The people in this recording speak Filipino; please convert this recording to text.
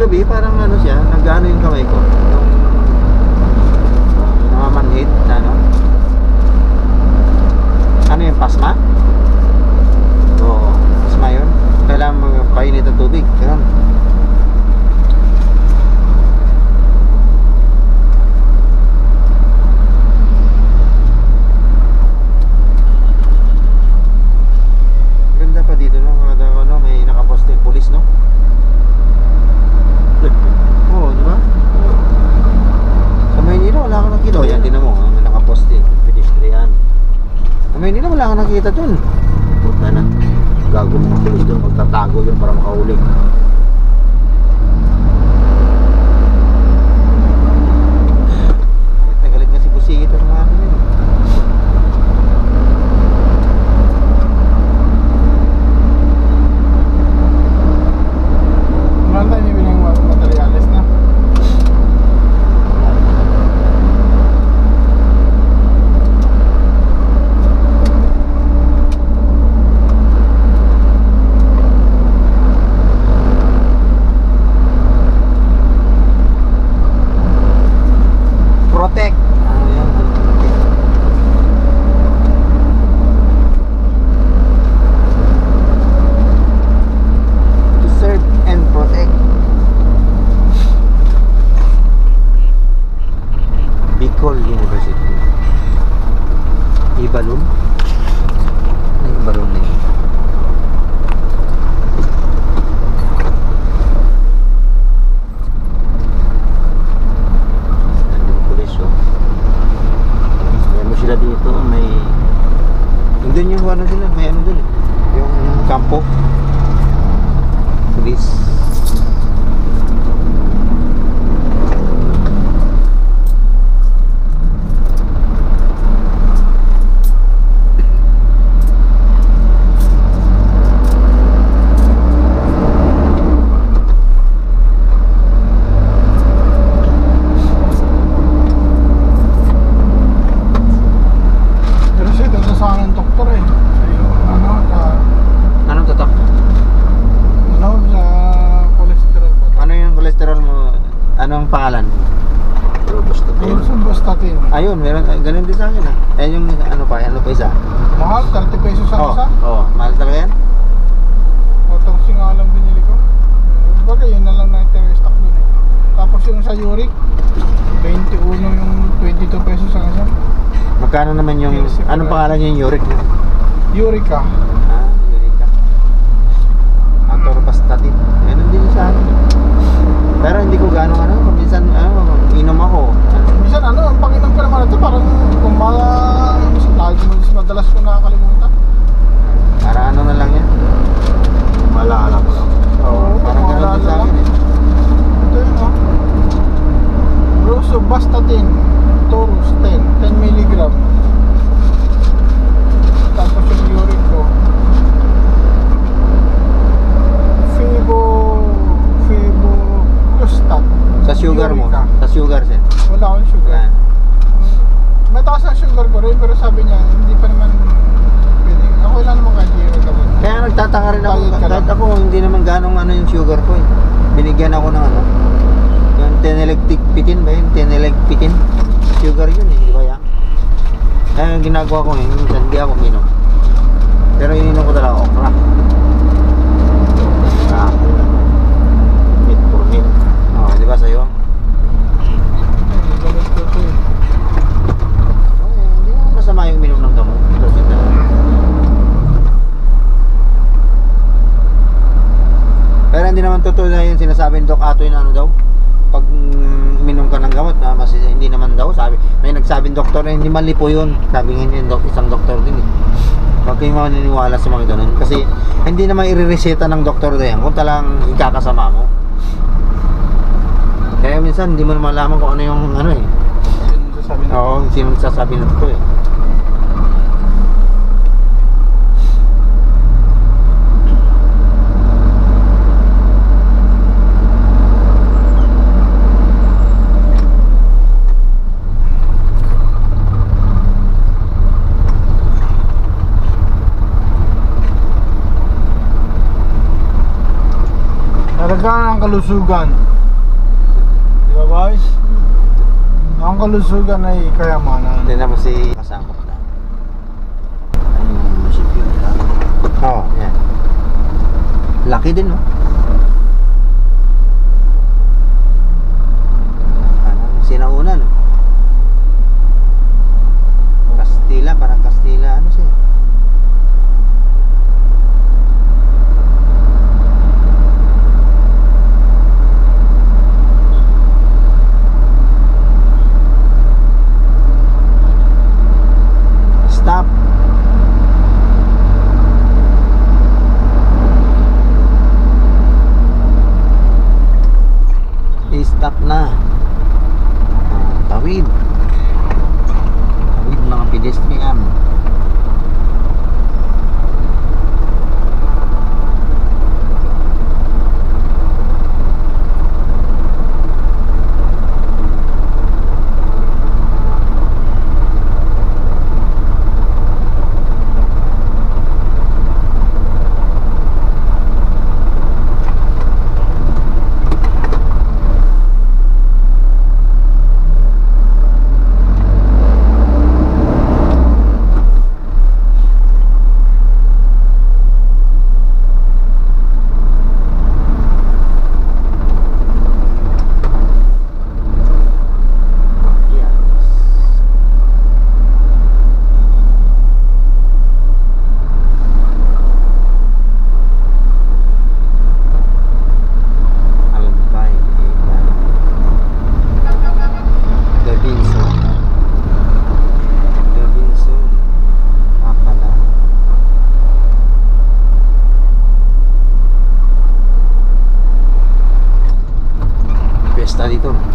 kagabi, parang ano siya, nag-ano yung kamay ko. Yung namamanhid, ano? Ano yung pasma? Oo, pasma yun. Kailangan magpainit ang tubig, ganun. Ganda pa dito, no? Ano, may nakaposte yung pulis, no? Oo, di ba? Sa Maynila wala akong nakita. O yan, tinan mo, may nakaposte, pedestrian. Sa Maynila wala akong nakita dun. Puta na, gago mga pulis dun, magtatago yun para makahuli. Nagalit nga si Busigi ito sa mga amin yun. Meron tayo bibilang materials na. Protect. Ano yan? To serve and protect. Bicol University. Ibalon? Ano yung balon na yun? Nandun pulis, oh. Kaya mo sila dito, may... Nandun yung ano sila, may ano dun eh. Yung kampo. Pulis. Pero siya, doon sa akin doktor eh. Ano, sa, Anong tatak? ano, sa cholesterol pa. Ano yung cholesterol mo? Anong pangalan? Ayun, Simvastatin. Ayun, meron, ganun din sa akin ah. Ayun yung ano pa isa? Mahal, 30 pesos ang isa. Oo, mahal talaga yan? O, itong singalang binili ko. Bagay, yun na lang na stock dun eh. Tapos yung sa uric, 21 yung 22 pesos ang isa. Magkano naman yung, Yes, anong pangalan yung uric mo? Urica. Ah, urica. Atorvastatin. Meron din sa akin. Pero hindi ko gano'ng ano, minsan inom ako. Minsan ano, ang panginom ko naman ito, parang kung madalas ko nakakalimutan. Para ano na lang yan. Malala ko lang. Oo, Parang gano'n din sa maalala akin eh. Ito yun oh. Rosuvastatin, Taurus 10 mg. Tapos yung uric ko, Fiboclustat. Sa sugar mo, Urica. sa sugar sir. Wala akong sugar. Yan. May taas ang sugar ko rin, pero sabi niya, hindi pa naman pwede. Ako lang naman kahit yung gamot. Kaya nagtataka rin ako, Diet ka kahit lang. ako hindi naman ganong ano yung sugar ko eh. Binigyan ako ng ano, yung Tenelectic-Pitin ba yun? Tenelectic-Pitin. Sugar yun eh, di ba yan? Kaya yung ginagawa ko eh, minsan hindi ako minom. Pero ininom ko talaga okra. Ah, metformin. Oh, di ba sa'yo? Ay, gamot ko ito eh. Okay, hindi naman masama yung minom ng gamot. Ito siya. Pero hindi naman totoo na yung sinasabi ng Doc Atoy na ano daw, pag minom ka ng gamot na mas hindi naman daw, sabi, may nagsabing doktor na hindi malipo yun. Sabi nga niya, isang doktor din eh. Huwag kayong maniniwala sa mga ganun kasi hindi naman i-reseta ng doktor na yan kung talang ikakasama mo. Kaya minsan hindi mo naman malaman kung ano yung ano eh. Yun ang sasabi na. Oo, sino nagsasabi na ito eh. Talaga ang kalusugan. guys. Ang kalusugan ay kayamanan. Hindi naman si kasangkot na. Ayun yung munisipyo nila. Oo, yan. Laki din, no? Parang sinauna, no? Kastila, parang Kastila, ano siya? Stop. I-stop na. Tawid. Tawid mga pedestrian. Pesta dito, no?